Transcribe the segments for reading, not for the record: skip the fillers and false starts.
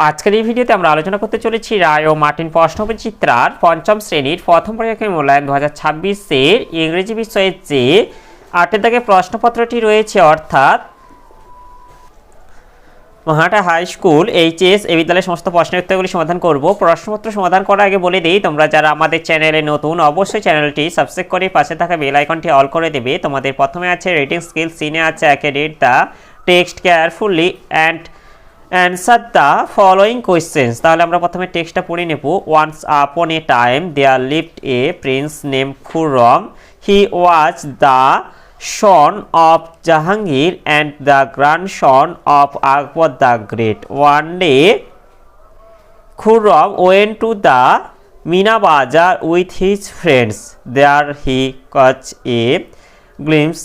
আজকের এই ভিডিওতে আমরা আলোচনা করতে চলেছি রায় ও মার্টিন প্রশ্নবিচিত্রার পঞ্চম শ্রেণীর প্রথম পরীক্ষার মূল্যায়ন 2026-এর ইংরেজি বিষয়ের যে 8 দাগের প্রশ্নপত্রটি রয়েছে, অর্থাৎ মাহাটা হাই স্কুল এইচএস এই বিদ্যালয়ের সমস্ত প্রশ্নের উত্তরগুলি সমাধান করব। প্রশ্নপত্র সমাধান করার আগে বলে দিই, তোমরা যারা আমাদের চ্যানেলে নতুন অবশ্যই চ্যানেলটি সাবস্ক্রাইব করে পাশে থাকা বেল আইকনটি অল করে দেবে। তোমাদের প্রথমে আছে রিডিং স্কিল, সিনে আছে read the text carefully and answer the following questions. তাহলে আমরা প্রথমে টেক্সটটা পড়ে নেব। Once upon a time there lived a prince name Khurram. He was the son of Jahangir and the grandson of Akbar the Great. One day, Khurram went to the Mina Bazar with his friends. There he caught a glimpse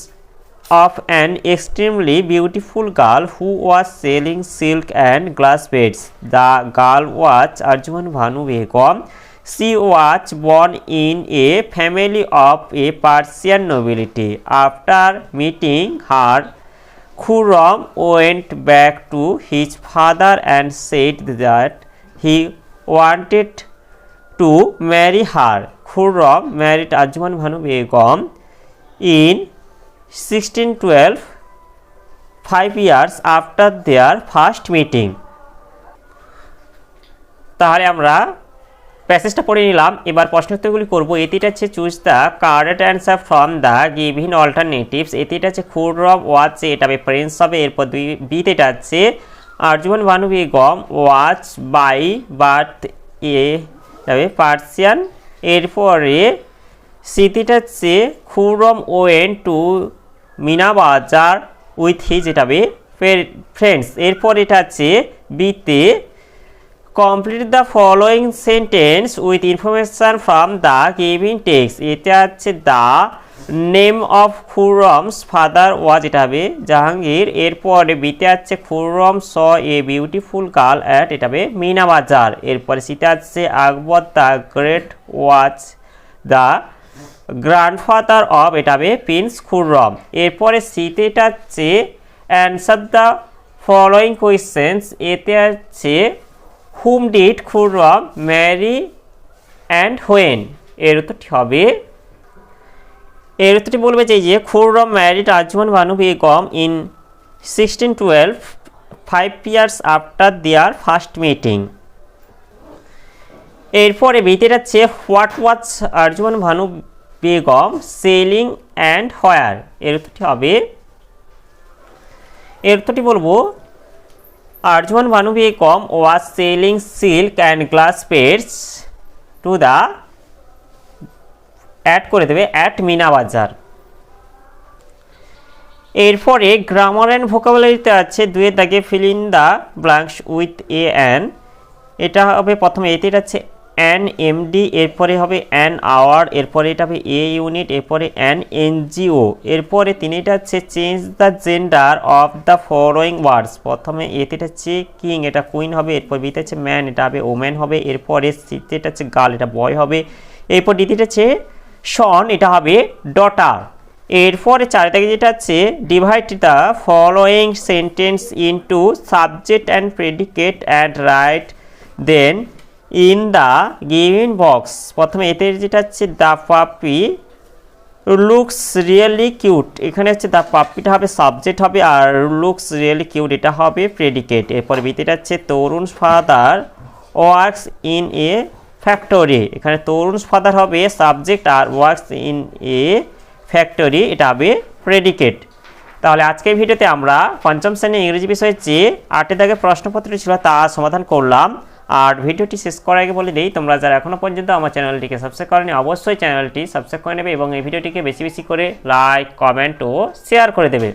of an extremely beautiful girl who was selling silk and glass beads. The girl was Arjuman Bhanu Begum. She was born in a family of a Persian nobility. After meeting her, Khurram went back to his father and said that he wanted to marry her. Khurram married Arjuman Bhanu Begum in 1612, 5 years after their first meeting. তাহলে আমরা প্যাসেজটা পড়ে নিলাম। এবার প্রশ্ন উত্তরগুলি করবো। এটিটা হচ্ছে choose the correct answer from the given alternatives. এটিটা হচ্ছে খুররম ওয়াজ, এটা হবে প্রিন্স হবে। এরপর বিতে এটা হচ্ছে আরজুমান ভানু বেগম ওয়াজ বাই বার্থ এ যাবে পার্সিয়ান। এরপরে সিটিটা হচ্ছে খুররম ওয়েন টু মিনা বাজার উইথ হিজ, এটা হবে ফ্রেন্ডস। এরপর এটা হচ্ছে বিতে complete the following sentence with information from the given text. এটা হচ্ছে the name of Khurram's father was, এটা হবে জাহাঙ্গীর। এরপরে বিতে আছে Khurram saw a beautiful girl at, এটা হবে মিনা বাজার। এরপরে সিতে আছে Akbar the great was the grandfather of, এটা হবে প্রিন্স খুররম। এরপরে সিতে এটা হচ্ছে অ্যান্সার দ্য ফলোয়িং কোয়েশ্চেন্স। এতে আছে whom did Khurram marry and when. এর উত্তরটি হবে, এর উত্তরটি বলবে যে Khurram married Arjumand Banu Begum in 1612, 5 years after their first meeting. এরপরে বিতে যাচ্ছে what was Arjuman Banu Begum selling and where. এর উত্তরটি হবে, এর উত্তরটি বলবো Arjuman Bhanu Begum was selling silk and glass beads to the add করে দেবে অ্যাট মিনা বাজার। এরপরে গ্রামার অ্যান্ড ভোকাবুলারিতে আছে দুয়ের দাগে fill in the blanks with a an. এটা হবে প্রথমে এতে আছে অ্যান এমডি, এরপরে হবে অ্যান আওয়ার, এরপরে এটা হবে এ ইউনিট, এরপরে অ্যান এনজিও। এরপরে তিনটা হচ্ছে change the gender of the following words. প্রথমে এতে হচ্ছে কিং, এটা কুইন হবে। এরপর বিতে হচ্ছে ম্যান, এটা হবে ওম্যান হবে। এরপরে সিতে এটা হচ্ছে গার্ল, এটা বয় হবে। এরপর ডিতে হচ্ছে সন, এটা হবে ডটার। এরপরে চার থেকে যেটা হচ্ছে divide the following sentence into subject and predicate and write then in the giving box. প্রথমে এতে যেটা হচ্ছে দ্য পাপি লুকস রিয়েলি কিউট, এখানে হচ্ছে দ্য পাপিটা হবে সাবজেক্ট হবে, আর লুকস রিয়েলি কিউট এটা হবে প্রেডিকেট। এরপর বিতেটা হচ্ছে Tarun father works in a factory, এখানে তরুণ ফাদার হবে সাবজেক্ট, আর ওয়ার্কস ইন এ ফ্যাক্টরি এটা হবে প্রেডিকেট। তাহলে আজকের ভিডিওতে আমরা পঞ্চম শ্রেণীর ইংরেজি বিষয়ের যে 8 দাগের প্রশ্নপত্রটি ছিল তা সমাধান করলাম। আর ভিডিওটি শেষ করার আগে বলে দিই, তোমরা যারা এখনও পর্যন্ত আমার চ্যানেলটিকে সাবস্ক্রাইব করনি অবশ্যই চ্যানেলটি সাবস্ক্রাইব করে নেবে এবং এই ভিডিওটিকে বেশি বেশি করে লাইক, কমেন্ট ও শেয়ার করে দেবে।